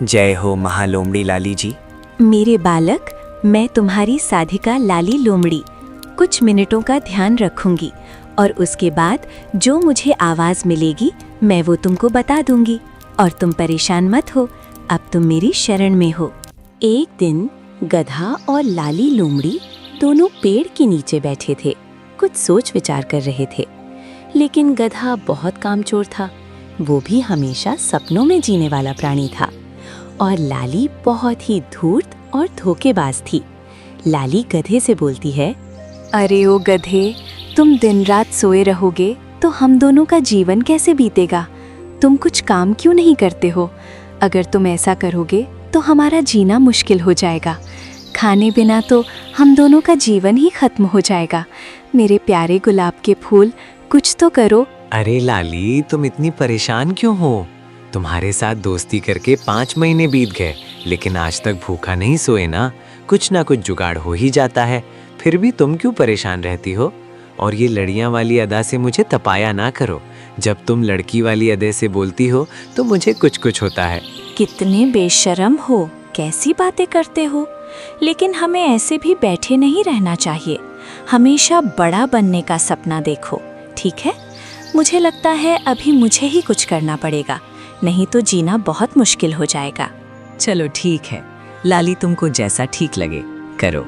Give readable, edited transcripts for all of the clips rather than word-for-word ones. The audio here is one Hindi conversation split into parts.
जय हो महालोमड़ी लाली जी। मेरे बालक, मैं तुम्हारी साधिका लाली लोमड़ी कुछ मिनटों का ध्यान रखूंगी और उसके बाद जो मुझे आवाज मिलेगी मैं वो तुमको बता दूंगी और तुम परेशान मत हो, अब तुम मेरी शरण में हो। एक दिन गधा और लाली लोमड़ी दोनों पेड़ के नीचे बैठे थे, कुछ सोच विचार कर रहे थे। लेकिन गधा बहुत कामचोर था, वो भी हमेशा सपनों में जीने वाला प्राणी था, और लाली बहुत ही धूर्त और धोखेबाज थी। लाली गधे से बोलती है, अरे ओ गधे, तुम दिन रात सोए रहोगे तो हम दोनों का जीवन कैसे बीतेगा? तुम कुछ काम क्यों नहीं करते हो? अगर तुम ऐसा करोगे तो हमारा जीना मुश्किल हो जाएगा। खाने बिना तो हम दोनों का जीवन ही खत्म हो जाएगा। मेरे प्यारे गुलाब के फूल, कुछ तो करो। अरे लाली, तुम इतनी परेशान क्यों हो? तुम्हारे साथ दोस्ती करके 5 महीने बीत गए, लेकिन आज तक भूखा नहीं सोए ना। कुछ ना कुछ जुगाड़ हो ही जाता है, फिर भी तुम क्यों परेशान रहती हो? और ये लड़ियां वाली अदा से मुझे तपाया ना करो। जब तुम लड़की वाली अदे से बोलती हो तो मुझे कुछ कुछ होता है। कितने बेशर्म हो, कैसी बातें करते हो? लेकिन हमें ऐसे भी बैठे नहीं रहना चाहिए, हमेशा बड़ा बनने का सपना देखो, ठीक है? मुझे लगता है अभी मुझे ही कुछ करना पड़ेगा, नहीं तो जीना बहुत मुश्किल हो जाएगा। चलो ठीक है लाली, तुमको जैसा ठीक लगे करो।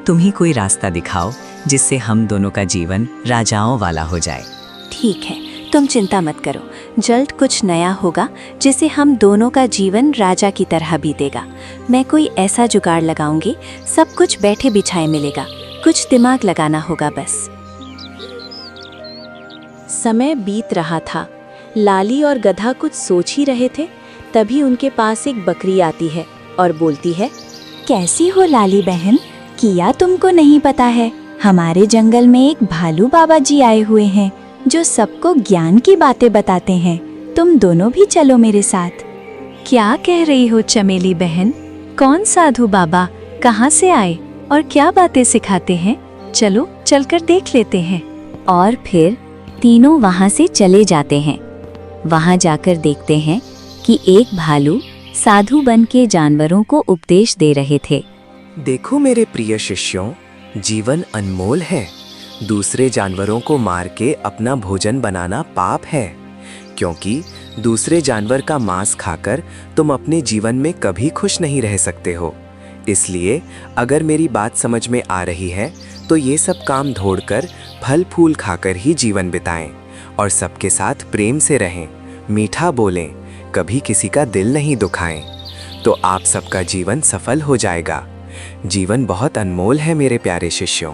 तुम ही कोई रास्ता दिखाओ जिससे हम दोनों का जीवन राजाओं वाला हो जाए। ठीक है, तुम चिंता मत करो, जल्द कुछ नया होगा जिससे हम दोनों का जीवन राजा की तरह बीतेगा। मैं कोई ऐसा जुगाड़ लगाऊंगी, सब कुछ बैठे बिछाए मिलेगा, कुछ दिमाग लगाना होगा बस। समय बीत रहा था, लाली और गधा कुछ सोच ही रहे थे, तभी उनके पास एक बकरी आती है और बोलती है, कैसी हो लाली बहन? किया तुमको नहीं पता है, हमारे जंगल में एक भालू बाबा जी आए हुए हैं जो सबको ज्ञान की बातें बताते हैं। तुम दोनों भी चलो मेरे साथ। क्या कह रही हो चमेली बहन? कौन साधु बाबा, कहाँ से आए और क्या बातें सिखाते हैं? चलो चलकर देख लेते हैं। और फिर तीनों वहाँ से चले जाते हैं। वहाँ जाकर देखते हैं कि एक भालू साधु बन के जानवरों को उपदेश दे रहे थे। देखो मेरे प्रिय शिष्यों, जीवन अनमोल है। दूसरे जानवरों को मार के अपना भोजन बनाना पाप है, क्योंकि दूसरे जानवर का मांस खाकर तुम अपने जीवन में कभी खुश नहीं रह सकते हो। इसलिए अगर मेरी बात समझ में आ रही है तो ये सब काम छोड़कर फल फूल खाकर ही जीवन बिताएं और सबके साथ प्रेम से रहें, मीठा बोलें, कभी किसी का दिल नहीं दुखाएं, तो आप सबका जीवन सफल हो जाएगा। जीवन बहुत अनमोल है मेरे प्यारे शिष्यों,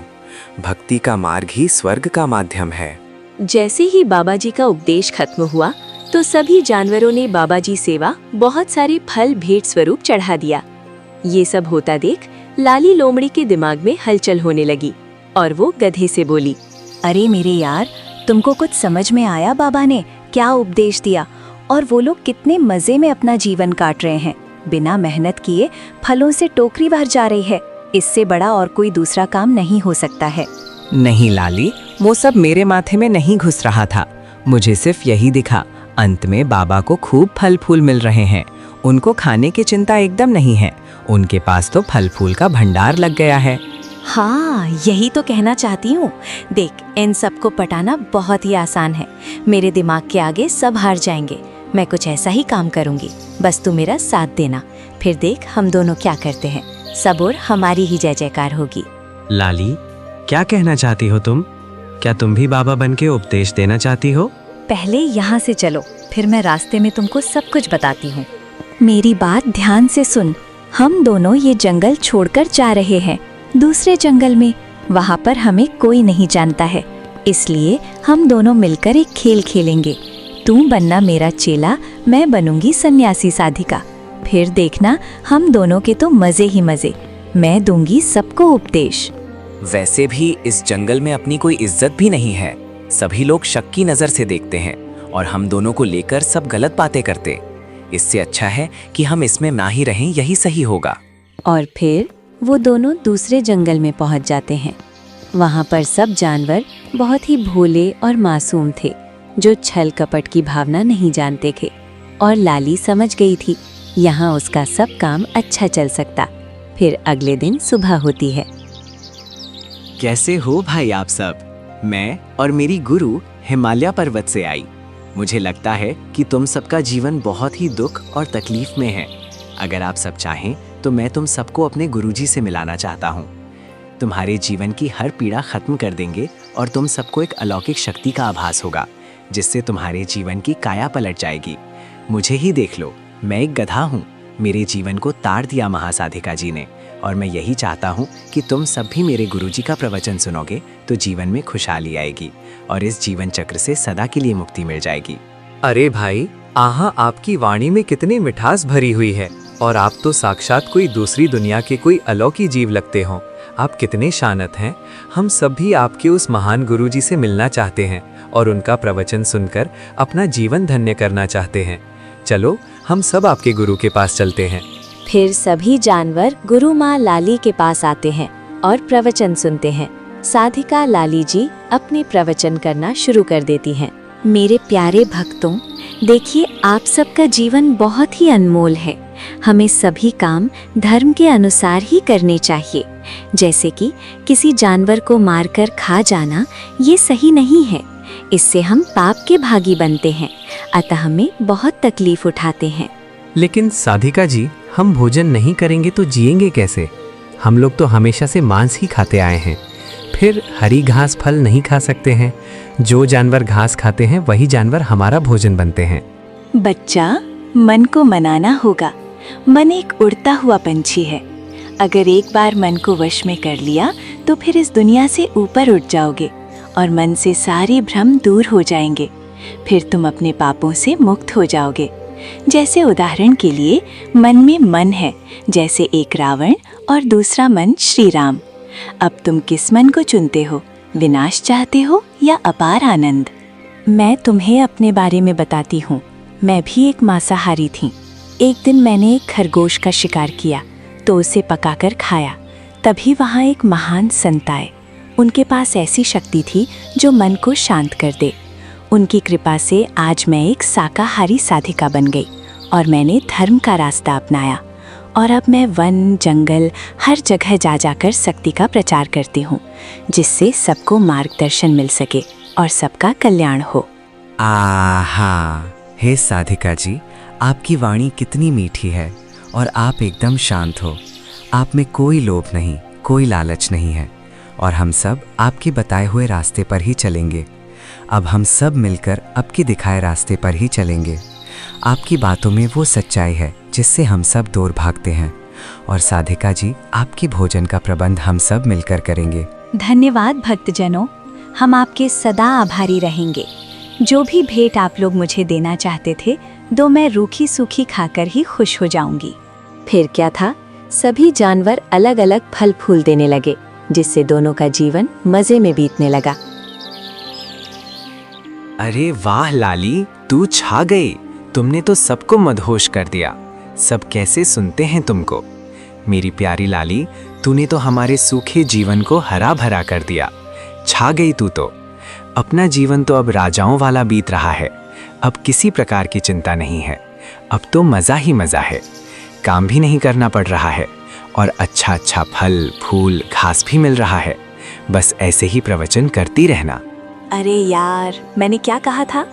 भक्ति का मार्ग ही स्वर्ग का माध्यम है। जैसे ही बाबा जी का उपदेश खत्म हुआ तो सभी जानवरों ने बाबा जी सेवा बहुत सारे फल भेंट स्वरूप चढ़ा दिया। ये सब होता देख लाली लोमड़ी के दिमाग में हलचल होने लगी और वो गधे से बोली, अरे मेरे यार, तुमको कुछ समझ में आया बाबा ने क्या उपदेश दिया? और वो लोग कितने मजे में अपना जीवन काट रहे हैं, बिना मेहनत किए फलों से टोकरी भर जा रही है। इससे बड़ा और कोई दूसरा काम नहीं हो सकता है। नहीं लाली, वो सब मेरे माथे में नहीं घुस रहा था, मुझे सिर्फ यही दिखा। अंत में बाबा को खूब फल फूल मिल रहे हैं, उनको खाने की चिंता एकदम नहीं है, उनके पास तो फल फूल का भंडार लग गया है। हाँ, यही तो कहना चाहती हूँ। देख, इन सबको पटाना बहुत ही आसान है, मेरे दिमाग के आगे सब हार जाएंगे। मैं कुछ ऐसा ही काम करूँगी, बस तू मेरा साथ देना, फिर देख हम दोनों क्या करते हैं, सब और हमारी ही जय जयकार होगी। लाली, क्या कहना चाहती हो तुम? क्या तुम भी बाबा बन के उपदेश देना चाहती हो? पहले यहाँ से चलो, फिर मैं रास्ते में तुमको सब कुछ बताती हूँ। मेरी बात ध्यान से सुन। हम दोनों ये जंगल छोड़कर जा रहे हैं दूसरे जंगल में। वहाँ पर हमें कोई नहीं जानता है, इसलिए हम दोनों मिलकर एक खेल खेलेंगे। तू बनना मेरा चेला, मैं बनूंगी सन्यासी साधिका। फिर देखना, हम दोनों के तो मजे ही मजे। मैं दूंगी सबको उपदेश। वैसे भी इस जंगल में अपनी कोई इज्जत भी नहीं है, सभी लोग शक की नजर से देखते हैं और हम दोनों को लेकर सब गलत बातें करते। इससे अच्छा है कि हम इसमें ना ही रहें, यही सही होगा। और फिर वो दोनों दूसरे जंगल में पहुंच जाते हैं। वहां पर सब जानवर बहुत ही भोले और मासूम थे, जो छल कपट की भावना नहीं जानते थे। और लाली समझ गई थी यहाँ उसका सब काम अच्छा चल सकता। फिर अगले दिन सुबह होती है। कैसे हो भाई आप सब? मैं और मेरी गुरु हिमालय पर्वत से आई। मुझे लगता है कि तुम सबका जीवन बहुत ही दुख और तकलीफ में है। अगर आप सब चाहें तो मैं तुम सबको अपने गुरुजी से मिलाना चाहता हूँ। तुम्हारे जीवन की हर पीड़ा खत्म कर देंगे और तुम सबको एक अलौकिक शक्ति का आभास होगा, जिससे तुम्हारे जीवन की काया पलट जाएगी। मुझे ही देख लो, मैं एक गधा हूँ। मेरे जीवन को तार दिया महासाधिका जी ने, और मैं यही चाहता हूँ कि तुम सब भी मेरे गुरुजी का प्रवचन सुनोगे तो जीवन में खुशहाली आएगी और इस जीवन चक्र से सदा के लिए मुक्ति मिल जाएगी। अरे भाई, आहा, आपकी वाणी में कितनी मिठास भरी हुई है और आप तो साक्षात कोई दूसरी दुनिया के कोई अलौकिक जीव लगते हो। आप कितने शानत हैं। हम सब भी आपके उस महान गुरुजी से मिलना चाहते हैं और उनका प्रवचन सुनकर अपना जीवन धन्य करना चाहते हैं। चलो हम सब आपके गुरु के पास चलते हैं। फिर सभी जानवर गुरु माँ लाली के पास आते हैं और प्रवचन सुनते हैं। साधिका लाली जी अपने प्रवचन करना शुरू कर देती हैं। मेरे प्यारे भक्तों, देखिए, आप सबका जीवन बहुत ही अनमोल है। हमें सभी काम धर्म के अनुसार ही करने चाहिए। जैसे कि किसी जानवर को मारकर खा जाना, ये सही नहीं है। इससे हम पाप के भागी बनते हैं, अतः हमें बहुत तकलीफ उठाते हैं। लेकिन साधिका जी, हम भोजन नहीं करेंगे तो जिएंगे कैसे? हम लोग तो हमेशा से मांस ही खाते आए हैं, फिर हरी घास फल नहीं खा सकते हैं। जो जानवर घास खाते हैं वही जानवर हमारा भोजन बनते हैं। बच्चा, मन को मनाना होगा। मन एक उड़ता हुआ पंछी है। अगर एक बार मन को वश में कर लिया तो फिर इस दुनिया से ऊपर उठ जाओगे और मन से सारे भ्रम दूर हो जाएंगे। फिर तुम अपने पापों से मुक्त हो जाओगे। जैसे उदाहरण के लिए, मन में मन है, जैसे एक रावण और दूसरा मन श्री राम। अब तुम किस मन को चुनते हो? विनाश चाहते हो या अपार आनंद? मैं तुम्हें अपने बारे में बताती हूँ। मैं भी एक मांसाहारी थी। एक दिन मैंने एक खरगोश का शिकार किया तो उसे पकाकर खाया। तभी वहाँ एक महान संत आए। उनके पास ऐसी शक्ति थी जो मन को शांत कर दे। उनकी कृपा से आज मैं एक शाकाहारी साधिका बन गई और मैंने धर्म का रास्ता अपनाया। और अब मैं वन, जंगल, हर जगह जा जाकर शक्ति का प्रचार करती हूँ, जिससे सबको मार्गदर्शन मिल सके और सबका कल्याण हो। आहा, हे साधिका जी, आपकी वाणी कितनी मीठी है और आप एकदम शांत हो। आप में कोई लोभ नहीं, कोई लालच नहीं है और हम सब आपके बताए हुए रास्ते पर ही चलेंगे। अब हम सब मिलकर आपके दिखाए रास्ते पर ही चलेंगे। आपकी बातों में वो सच्चाई है जिससे हम सब दूर भागते हैं। और साधिका जी, आपके भोजन का प्रबंध हम सब मिलकर करेंगे। धन्यवाद भक्तजनों, हम आपके सदा आभारी रहेंगे। जो भी भेंट आप लोग मुझे देना चाहते थे, दो मैं रूखी सूखी खाकर ही खुश हो जाऊंगी। फिर क्या था, सभी जानवर अलग अलग फल फूल देने लगे, जिससे दोनों का जीवन मजे में बीतने लगा। अरे वाह लाली, तू छा गई। तुमने तो सबको मदहोश कर दिया। सब कैसे सुनते हैं तुमको। मेरी प्यारी लाली, तूने तो हमारे सूखे जीवन को हरा भरा कर दिया। छा गई तू तो। अपना जीवन तो अब राजाओं वाला बीत रहा है। अब किसी प्रकार की चिंता नहीं है। अब तो मज़ा ही मज़ा है। काम भी नहीं करना पड़ रहा है और अच्छा अच्छा फल, फूल, घास भी मिल रहा है। बस ऐसे ही प्रवचन करती रहना। अरे यार, मैंने क्या कहा था?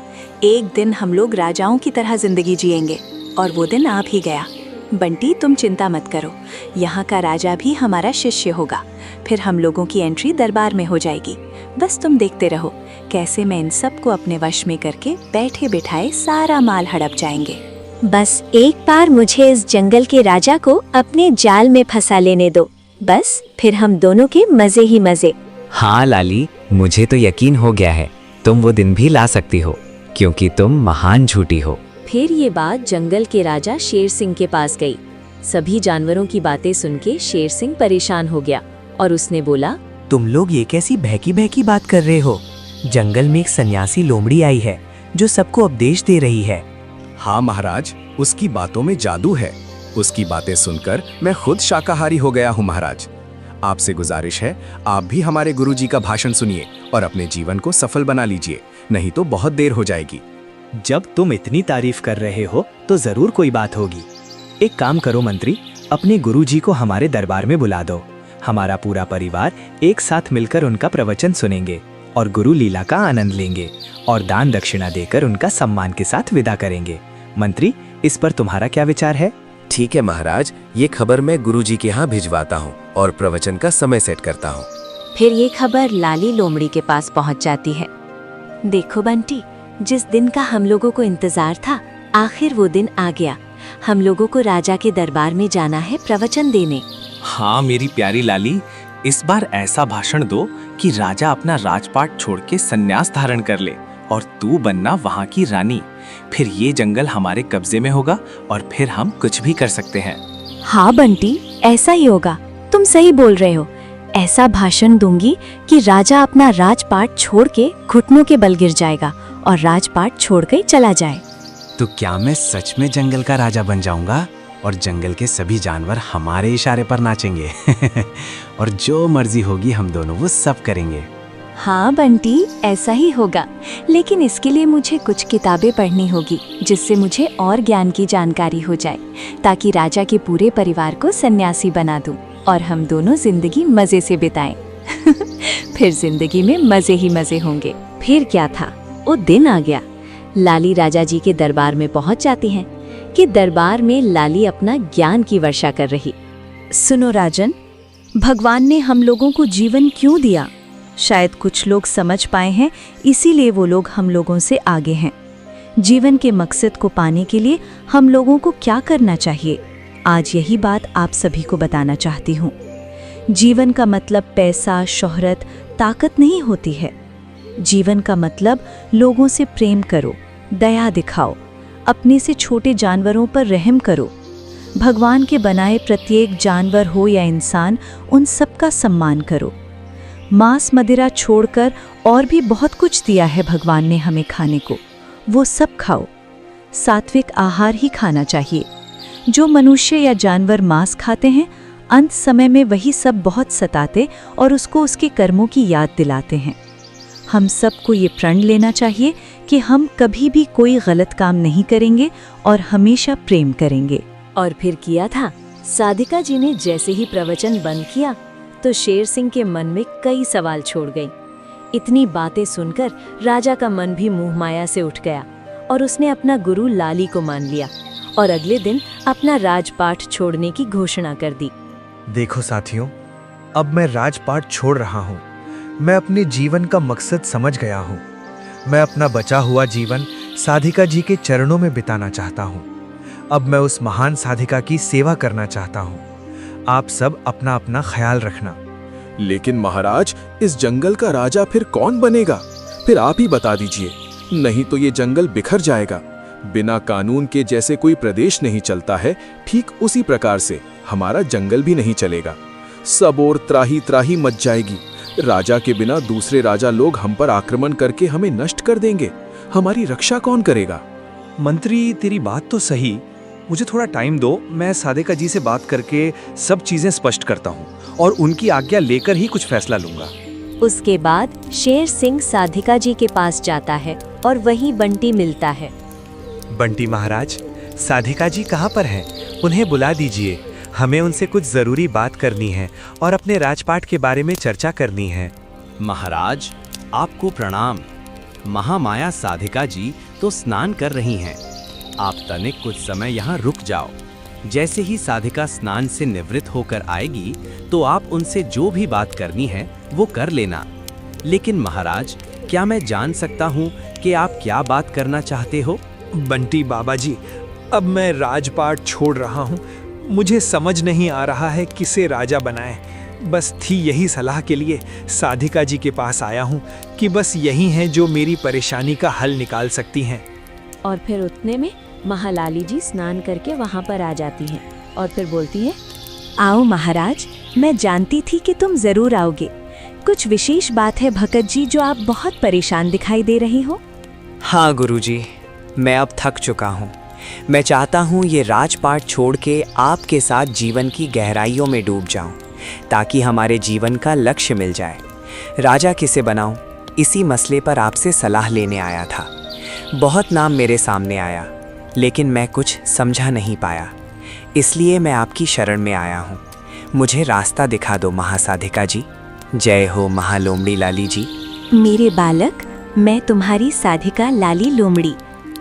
एक दिन हम लोग राजाओं की तरह जिंदगी जिएंगे और वो दिन आ भी गया। बंटी, तुम चिंता मत करो, यहाँ का राजा भी हमारा शिष्य होगा। फिर हम लोगों की एंट्री दरबार में हो जाएगी। बस तुम देखते रहो कैसे मैं इन सबको अपने वश में करके बैठे बिठाए सारा माल हड़प जाएंगे। बस एक बार मुझे इस जंगल के राजा को अपने जाल में फंसा लेने दो, बस फिर हम दोनों के मजे ही मजे। हाँ लाली, मुझे तो यकीन हो गया है तुम वो दिन भी ला सकती हो, क्योंकि तुम महान झूठी हो। फिर ये बात जंगल के राजा शेर सिंह के पास गई। सभी जानवरों की बातें सुन के शेर सिंह परेशान हो गया और उसने बोला, तुम लोग ये कैसी बहकी बहकी बात कर रहे हो? जंगल में एक सन्यासी लोमड़ी आई है जो सबको उपदेश दे रही है। हाँ महाराज, उसकी बातों में जादू है। उसकी बातें सुनकर मैं खुद शाकाहारी हो गया हूँ महाराज। आपसे गुजारिश है, आप भी हमारे गुरुजी का भाषण सुनिए और अपने जीवन को सफल बना लीजिए, नहीं तो बहुत देर हो जाएगी। जब तुम इतनी तारीफ कर रहे हो तो जरूर कोई बात होगी। एक काम करो मंत्री, अपने गुरुजी को हमारे दरबार में बुला दो। हमारा पूरा परिवार एक साथ मिलकर उनका प्रवचन सुनेंगे और गुरु लीला का आनंद लेंगे और दान दक्षिणा देकर उनका सम्मान के साथ विदा करेंगे। मंत्री, इस पर तुम्हारा क्या विचार है? ठीक है महाराज, ये खबर मैं गुरुजी के यहाँ भिजवाता हूँ और प्रवचन का समय सेट करता हूँ। फिर ये खबर लाली लोमड़ी के पास पहुंच जाती है। देखो बंटी, जिस दिन का हम लोगों को इंतजार था, आखिर वो दिन आ गया। हम लोगों को राजा के दरबार में जाना है प्रवचन देने। हाँ मेरी प्यारी लाली, इस बार ऐसा भाषण दो कि राजा अपना राजपाट छोड़ के संन्यास धारण कर ले और तू बनना वहाँ की रानी। फिर ये जंगल हमारे कब्जे में होगा और फिर हम कुछ भी कर सकते हैं। हाँ बंटी, ऐसा ही होगा। तुम सही बोल रहे हो। ऐसा भाषण दूंगी कि राजा अपना राजपाट छोड़ के घुटनों के बल गिर जाएगा और राजपाट छोड़ के चला जाए। तो क्या मैं सच में जंगल का राजा बन जाऊंगा और जंगल के सभी जानवर हमारे इशारे पर नाचेंगे और जो मर्जी होगी हम दोनों वो सब करेंगे। हाँ बंटी, ऐसा ही होगा। लेकिन इसके लिए मुझे कुछ किताबें पढ़नी होगी जिससे मुझे और ज्ञान की जानकारी हो जाए, ताकि राजा के पूरे परिवार को सन्यासी बना दूं और हम दोनों जिंदगी मजे से बिताएं। फिर जिंदगी में मजे ही मजे होंगे। फिर क्या था, वो दिन आ गया। लाली राजा जी के दरबार में पहुंच जाती हैं कि दरबार में लाली अपना ज्ञान की वर्षा कर रही। सुनो राजन, भगवान ने हम लोगों को जीवन क्यों दिया? शायद कुछ लोग समझ पाए हैं, इसीलिए वो लोग हम लोगों से आगे हैं। जीवन के मकसद को पाने के लिए हम लोगों को क्या करना चाहिए, आज यही बात आप सभी को बताना चाहती हूँ। जीवन का मतलब पैसा, शोहरत, ताकत नहीं होती है। जीवन का मतलब लोगों से प्रेम करो, दया दिखाओ, अपने से छोटे जानवरों पर रहम करो। भगवान के बनाए प्रत्येक जानवर हो या इंसान, उन सब का सम्मान करो। मांस मदिरा छोड़कर और भी बहुत कुछ दिया है भगवान ने हमें खाने को, वो सब खाओ। सात्विक आहार ही खाना चाहिए। जो मनुष्य या जानवर मांस खाते हैं, अंत समय में वही सब बहुत सताते और उसको उसके कर्मों की याद दिलाते हैं। हम सबको ये प्रण लेना चाहिए कि हम कभी भी कोई गलत काम नहीं करेंगे और हमेशा प्रेम करेंगे। और फिर किया था। साधिका जी ने जैसे ही प्रवचन बंद किया तो शेर सिंह के मन में कई सवाल छोड़ गई। इतनी बातें सुनकर राजा का मन भी मुँह माया से उठ गया और उसने अपना गुरु लाली को मान लिया और अगले दिन अपना राजपाट छोड़ने की घोषणा कर दी। देखो साथियों, अब मैं राजपाट छोड़ रहा हूँ। मैं अपने जीवन का मकसद समझ गया हूँ। मैं अपना बचा हुआ जीवन साधिका जी के चरणों में बिताना चाहता हूँ। अब मैं उस महान साधिका की सेवा करना चाहता हूँ। आप सब अपना अपना ख्याल रखना। लेकिन महाराज, इस जंगल का राजा फिर कौन बनेगा? फिर आप ही बता दीजिए, नहीं तो ये जंगल बिखर जाएगा। बिना कानून के जैसे कोई प्रदेश नहीं चलता है, ठीक उसी प्रकार से हमारा जंगल भी नहीं चलेगा। सब ओर त्राही त्राही मच जाएगी। राजा के बिना दूसरे राजा लोग हम पर आक्रमण करके हमें नष्ट कर देंगे। हमारी रक्षा कौन करेगा? मंत्री, तेरी बात तो सही। मुझे थोड़ा टाइम दो, मैं साधिका जी से बात करके सब चीजें स्पष्ट करता हूँ और उनकी आज्ञा लेकर ही कुछ फैसला लूंगा। उसके बाद शेर सिंह साधिका जी के पास जाता है और वहीं बंटी मिलता है। बंटी महाराज, साधिका जी कहाँ पर हैं? उन्हें बुला दीजिए। हमें उनसे कुछ जरूरी बात करनी है और अपने राजपाट के बारे में चर्चा करनी है। महाराज, आपको प्रणाम। महामाया साधिका जी तो स्नान कर रही हैं। आप तनिक कुछ समय यहाँ रुक जाओ। जैसे ही साधिका स्नान से निवृत्त होकर आएगी तो आप उनसे जो भी बात करनी है वो कर लेना। लेकिन महाराज, क्या मैं जान सकता हूँ कि आप क्या बात करना चाहते हो? बंटी बाबा जी, अब मैं राजपाट छोड़ रहा हूँ। मुझे समझ नहीं आ रहा है किसे राजा बनाए। बस थी यही सलाह के लिए साधिका जी के पास आया हूँ कि बस यही हैं जो मेरी परेशानी का हल निकाल सकती हैं। और फिर उतने में महालाली जी स्नान करके वहाँ पर आ जाती हैं और फिर बोलती है, आओ महाराज, मैं जानती थी कि तुम जरूर आओगे। कुछ विशेष बात है भगत जी जो आप बहुत परेशान दिखाई दे रही हो? हाँ गुरुजी, मैं अब थक चुका हूँ। मैं चाहता हूँ ये राजपाट छोड़ के आपके साथ जीवन की गहराइयों में डूब जाऊँ, ताकि हमारे जीवन का लक्ष्य मिल जाए। राजा किसे बनाऊँ, इसी मसले पर आपसे सलाह लेने आया था। बहुत नाम मेरे सामने आया, लेकिन मैं कुछ समझा नहीं पाया। इसलिए मैं आपकी शरण में आया हूँ। मुझे रास्ता दिखा दो महासाधिका जी। जय हो महालोमड़ी लाली जी। मेरे बालक, मैं तुम्हारी साधिका लाली लोमड़ी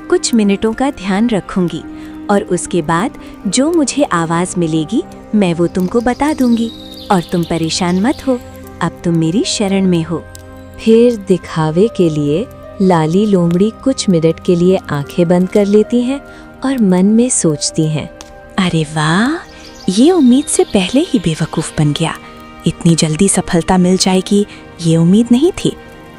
कुछ मिनटों का ध्यान रखूंगी और उसके बाद जो मुझे आवाज़ मिलेगी मैं वो तुमको बता दूंगी और तुम परेशान मत हो, अब तुम मेरी शरण में हो। फिर दिखावे के लिए लाली लोमड़ी कुछ मिनट के लिए आंखें बंद कर लेती हैं और मन में सोचती हैं। अरे वाह, ये उम्मीद से पहले ही बेवकूफ़ बन गया। इतनी जल्दी सफलता मिल जाएगी ये उम्मीद नहीं थी,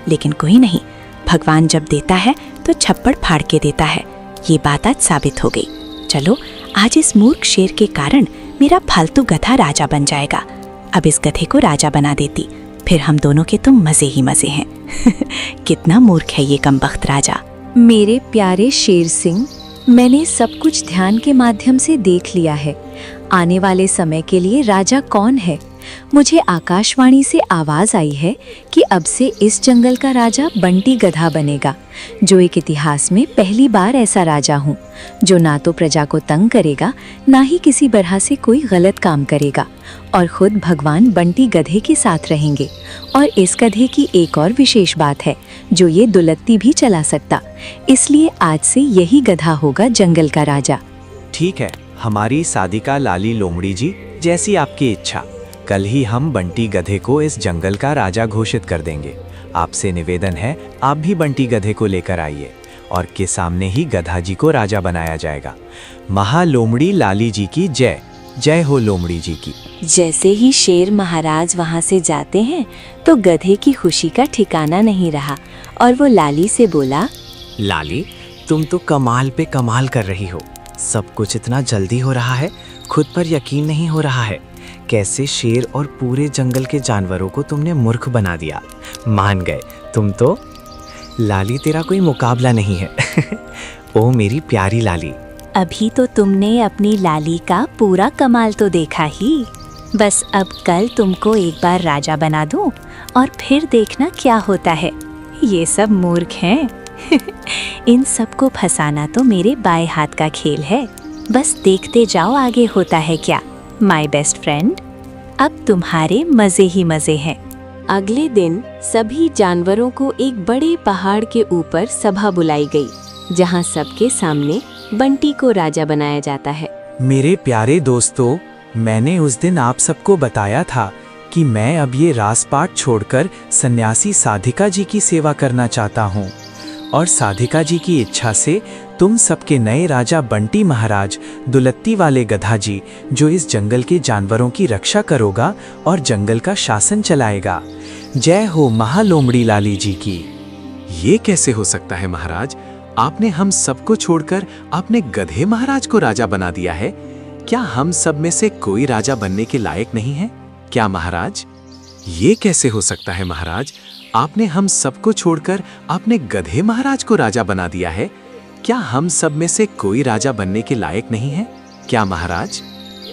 लेकिन कोई नहीं, भगवान जब देता है तो छप्पड़ फाड़ के देता है। ये बात आज साबित हो गई। चलो, आज इस मूर्ख शेर के कारण मेरा फालतू गधा राजा बन जाएगा। अब इस गधे को राजा बना देती, फिर हम दोनों के तो मजे ही मजे हैं। कितना मूर्ख है ये कमबख्त राजा। मेरे प्यारे शेर सिंह, मैंने सब कुछ ध्यान के माध्यम से देख लिया है। आने वाले समय के लिए राजा कौन है? मुझे आकाशवाणी से आवाज आई है कि अब से इस जंगल का राजा बंटी गधा बनेगा, जो एक इतिहास में पहली बार ऐसा राजा हूँ जो ना तो प्रजा को तंग करेगा, ना ही किसी तरह से कोई गलत काम करेगा, और खुद भगवान बंटी गधे के साथ रहेंगे। और इस गधे की एक और विशेष बात है, जो ये दुलत्ती भी चला सकता, इसलिए आज से यही गधा होगा जंगल का राजा। ठीक है हमारी साधिका लाली लोमड़ी जी, जैसी आपकी इच्छा। कल ही हम बंटी गधे को इस जंगल का राजा घोषित कर देंगे। आपसे निवेदन है, आप भी बंटी गधे को लेकर आइए और के सामने ही गधा जी को राजा बनाया जाएगा। महालोमड़ी लाली जी की जय। जय हो लोमड़ी जी की। जैसे ही शेर महाराज वहाँ से जाते हैं तो गधे की खुशी का ठिकाना नहीं रहा और वो लाली से बोला, लाली, तुम तो कमाल पे कमाल कर रही हो। सब कुछ इतना जल्दी हो रहा है, खुद पर यकीन नहीं हो रहा है। कैसे शेर और पूरे जंगल के जानवरों को तुमने मूर्ख बना दिया। मान गए तुम तो। लाली, तेरा कोई मुकाबला नहीं है। ओ मेरी प्यारी लाली। अभी तो तुमने अपनी लाली का पूरा कमाल तो देखा ही, बस अब कल तुमको एक बार राजा बना दूं और फिर देखना क्या होता है। ये सब मूर्ख हैं। इन सबको फंसाना तो मेरे बाएं हाथ का खेल है। बस देखते जाओ आगे होता है क्या। माय बेस्ट फ्रेंड, अब तुम्हारे मजे ही मजे हैं। अगले दिन सभी जानवरों को एक बड़े पहाड़ के ऊपर सभा बुलाई गई, जहां सबके सामने बंटी को राजा बनाया जाता है। मेरे प्यारे दोस्तों, मैंने उस दिन आप सबको बताया था कि मैं अब ये राजपाट छोड़कर सन्यासी साधिका जी की सेवा करना चाहता हूँ, और साधिका जी की इच्छा से तुम सबके नए राजा बंटी महाराज, दुलत्ती वाले गधा जी, जो इस जंगल के जानवरों की रक्षा करोगा और जंगल का शासन चलाएगा। जय हो महालोमड़ी लाली जी की। ये कैसे हो सकता है महाराज? आपने हम सबको छोड़कर आपने गधे महाराज को राजा बना दिया है। क्या हम सब में से कोई राजा बनने के लायक नहीं है क्या महाराज? ये कैसे हो सकता है महाराज? आपने हम सबको छोड़कर आपने गधे महाराज को राजा बना दिया है। क्या हम सब में से कोई राजा बनने के लायक नहीं है क्या महाराज?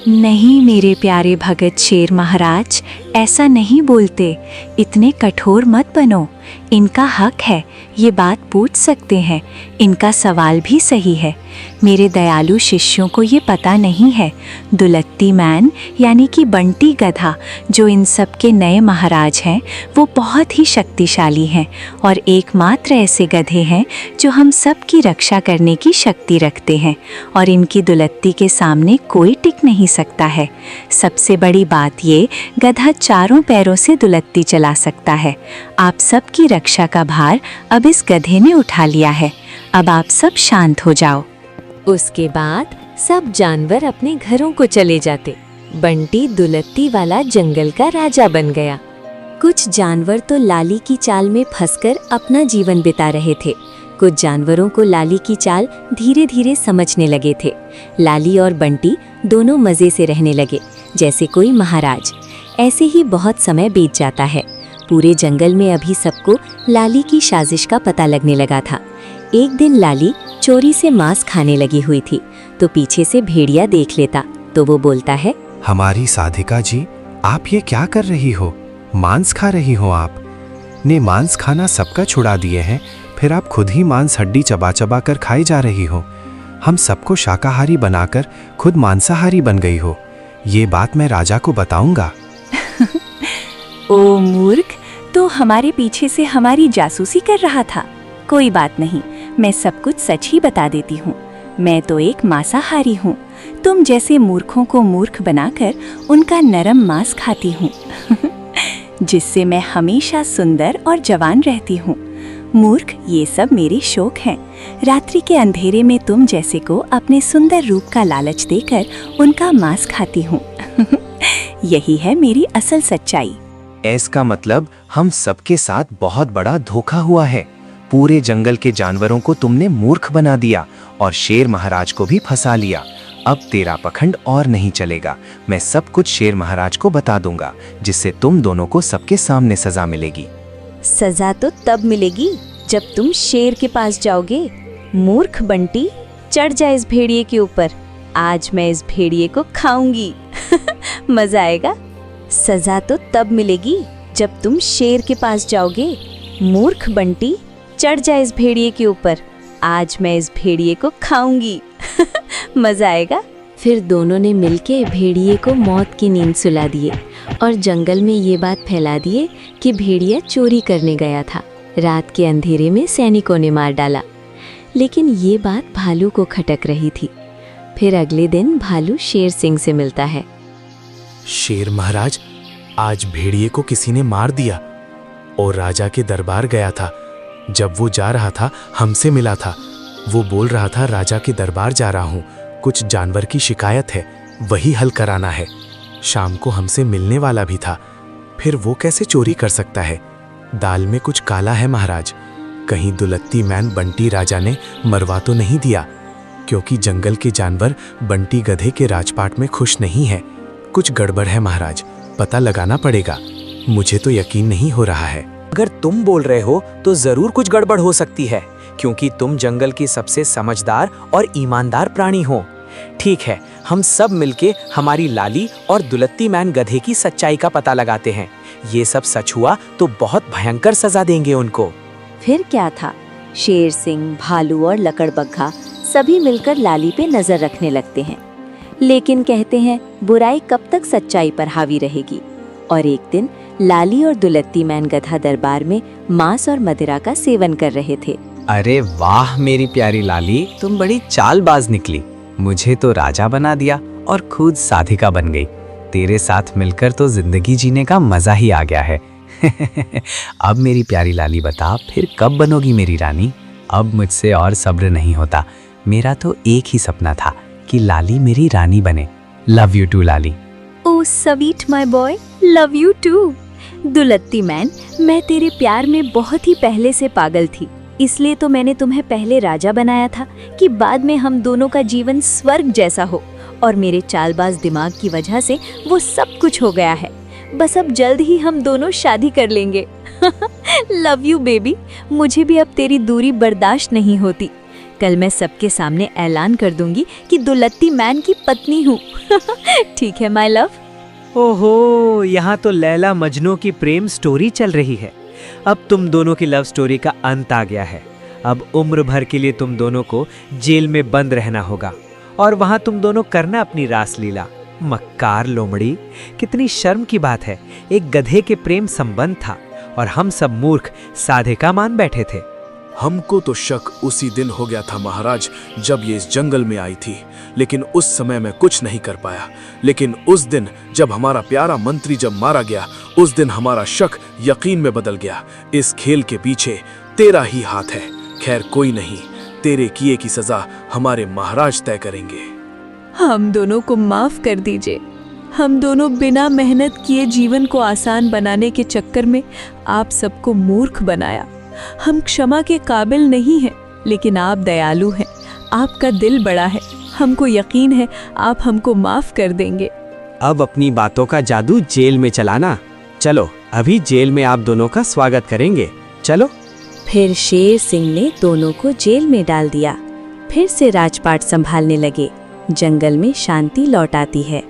नहीं मेरे प्यारे भगत शेर महाराज, ऐसा नहीं बोलते। इतने कठोर मत बनो। इनका हक है, ये बात पूछ सकते हैं। इनका सवाल भी सही है। मेरे दयालु शिष्यों को ये पता नहीं है, दुलत्ती मैन यानी कि बंटी गधा, जो इन सब के नए महाराज हैं, वो बहुत ही शक्तिशाली हैं और एकमात्र ऐसे गधे हैं जो हम सब की रक्षा करने की शक्ति रखते हैं, और इनकी दुलत्ती के सामने कोई टिक नहीं सकता है। सबसे बड़ी बात ये, गधा चारों पैरों से दुलत्ती चला सकता है। आप सब की रक्षा का भार अब इस गधे ने उठा लिया है। अब आप सब शांत हो जाओ। उसके बाद सब जानवर अपने घरों को चले जाते। बंटी दुलत्ती वाला जंगल का राजा बन गया। कुछ जानवर तो लाली की चाल में फंसकर अपना जीवन बिता रहे थे। कुछ जानवरों को लाली की चाल धीरे धीरे समझने लगे थे। लाली और बंटी दोनों मजे से रहने लगे जैसे कोई महाराज। ऐसे ही बहुत समय बीत जाता है। पूरे जंगल में अभी सबको लाली की साजिश का पता लगने लगा था। एक दिन लाली चोरी से मांस खाने लगी हुई थी, तो पीछे से भेड़िया देख लेता तो वो बोलता है, हमारी साधिका जी, आप ये क्या कर रही हो? मांस खा रही हो आप? ने मांस खाना सबका छुड़ा दिए हैं, फिर आप खुद ही मांस हड्डी चबा चबा कर खाई जा रही हो। हम सबको शाकाहारी बनाकर खुद मांसाहारी बन गई हो। ये बात मैं राजा को बताऊंगा। ओ मूर्ख, तो हमारे पीछे से हमारी जासूसी कर रहा था। कोई बात नहीं, मैं सब कुछ सच ही बता देती हूँ। मैं तो एक मांसाहारी हूँ। तुम जैसे मूर्खों को मूर्ख बनाकर उनका नरम मांस खाती हूँ जिससे मैं हमेशा सुंदर और जवान रहती हूँ। मूर्ख, ये सब मेरे शौक हैं। रात्रि के अंधेरे में तुम जैसे को अपने सुंदर रूप का लालच देकर उनका मांस खाती हूँ यही है मेरी असल सच्चाई। इसका मतलब हम सबके साथ बहुत बड़ा धोखा हुआ है। पूरे जंगल के जानवरों को तुमने मूर्ख बना दिया और शेर महाराज को भी फंसा लिया। अब तेरा पखंड और नहीं चलेगा। मैं सब कुछ शेर महाराज को बता दूंगा, जिससे तुम दोनों को सबके सामने सजा मिलेगी। सजा तो तब मिलेगी जब तुम शेर के पास जाओगे। मूर्ख बंटी, चढ़ जा इस भेड़िए के ऊपर। आज मैं इस भेड़िए को खाऊंगी मजा आएगा। सजा तो तब मिलेगी जब तुम शेर के पास जाओगे। मूर्ख बंटी, चढ़ जा इस भेड़िए के ऊपर। आज मैं इस भेड़िए को खाऊंगी मजा आएगा। फिर दोनों ने मिलके भेड़िए को मौत की नींद सुला दिए और जंगल में ये बात फैला दिए कि भेड़िया चोरी करने गया था। रात के अंधेरे में सैनिकों ने मार डाला। लेकिन ये बात भालू को खटक रही थी। फिर अगले दिन भालू शेर सिंह से मिलता है। शेर महाराज, आज भेड़िए को किसी ने मार दिया और राजा के दरबार गया था। जब वो जा रहा था हमसे मिला था। वो बोल रहा था राजा के दरबार जा रहा हूँ, कुछ जानवर की शिकायत है, वही हल कराना है। शाम को हमसे मिलने वाला भी था। फिर वो कैसे चोरी कर सकता है? दाल में कुछ काला है महाराज। कहीं दुलत्ती मैन बंटी राजा ने मरवा तो नहीं दिया? क्योंकि जंगल के जानवर बंटी गधे के राजपाट में खुश नहीं है। कुछ गड़बड़ है महाराज, पता लगाना पड़ेगा। मुझे तो यकीन नहीं हो रहा है। अगर तुम बोल रहे हो तो जरूर कुछ गड़बड़ हो सकती है, क्योंकि तुम जंगल की सबसे समझदार और ईमानदार प्राणी हो। ठीक है, हम सब मिलके हमारी लाली और दुलत्ती मैन गधे की सच्चाई का पता लगाते हैं। ये सब सच हुआ तो बहुत भयंकर सजा देंगे उनको। फिर क्या था, शेर सिंह, भालू और लकड़बग्घा सभी मिलकर लाली पे नजर रखने लगते हैं। लेकिन कहते हैं बुराई कब तक सच्चाई पर हावी रहेगी। और एक दिन लाली और दुलत्ती मैन गधा दरबार में मांस और मदिरा का सेवन कर रहे थे। अरे वाह मेरी प्यारी लाली, तुम बड़ी चालबाज निकली। मुझे तो राजा बना दिया और खुद साधिका बन गई। तेरे साथ मिलकर तो जिंदगी जीने का मजा ही आ गया है अब मेरी प्यारी लाली बता, फिर कब बनोगी मेरी रानी? अब मुझसे और सब्र नहीं होता। मेरा तो एक ही सपना था कि लाली मेरी रानी बने। Love you too Lali. ओ sweet my boy, love you too. दुलत्ती मैन, मैं तेरे प्यार में बहुत ही पहले से पागल थी। इसलिए तो मैंने तुम्हें पहले राजा बनाया था कि बाद में हम दोनों का जीवन स्वर्ग जैसा हो। और मेरे चालबाज दिमाग की वजह से वो सब कुछ हो गया है। बस अब जल्द ही हम दोनों शादी कर लेंगे लव यू बेबी। मुझे भी अब तेरी दूरी बर्दाश्त नहीं होती। कल मैं सबके सामने ऐलान कर दूंगी कि दुलत्ती मैन की पत्नी हूँ ठीक है माय लव। ओहो, यहाँ तो लैला मजनू की प्रेम स्टोरी चल रही है। अब तुम दोनों की लव स्टोरी का अंत आ गया है। अब उम्र भर के लिए तुम दोनों को जेल में बंद रहना होगा और वहां तुम दोनों करना अपनी रासलीला। मक्कार लोमड़ी, कितनी शर्म की बात है। एक गधे के प्रेम संबंध था और हम सब मूर्ख साधिका मान बैठे थे। हमको तो शक उसी दिन हो गया था महाराज, जब ये इस जंगल में आई थी। लेकिन उस समय मैं कुछ नहीं कर पाया। लेकिन उस दिन जब हमारा प्यारा मंत्री जब मारा गया, उस दिन हमारा शक यकीन में बदल गया। इस खेल के पीछे तेरा ही हाथ है। खैर कोई नहीं, तेरे किए की सजा हमारे महाराज तय करेंगे। हम दोनों को माफ कर दीजिए। हम दोनों बिना मेहनत किए जीवन को आसान बनाने के चक्कर में आप सबको मूर्ख बनाया। हम क्षमा के काबिल नहीं हैं, लेकिन आप दयालु हैं। आपका दिल बड़ा है। हमको यकीन है आप हमको माफ कर देंगे। अब अपनी बातों का जादू जेल में चलाना। चलो, अभी जेल में आप दोनों का स्वागत करेंगे। चलो। फिर शेर सिंह ने दोनों को जेल में डाल दिया। फिर से राजपाट संभालने लगे। जंगल में शांति लौट आती है।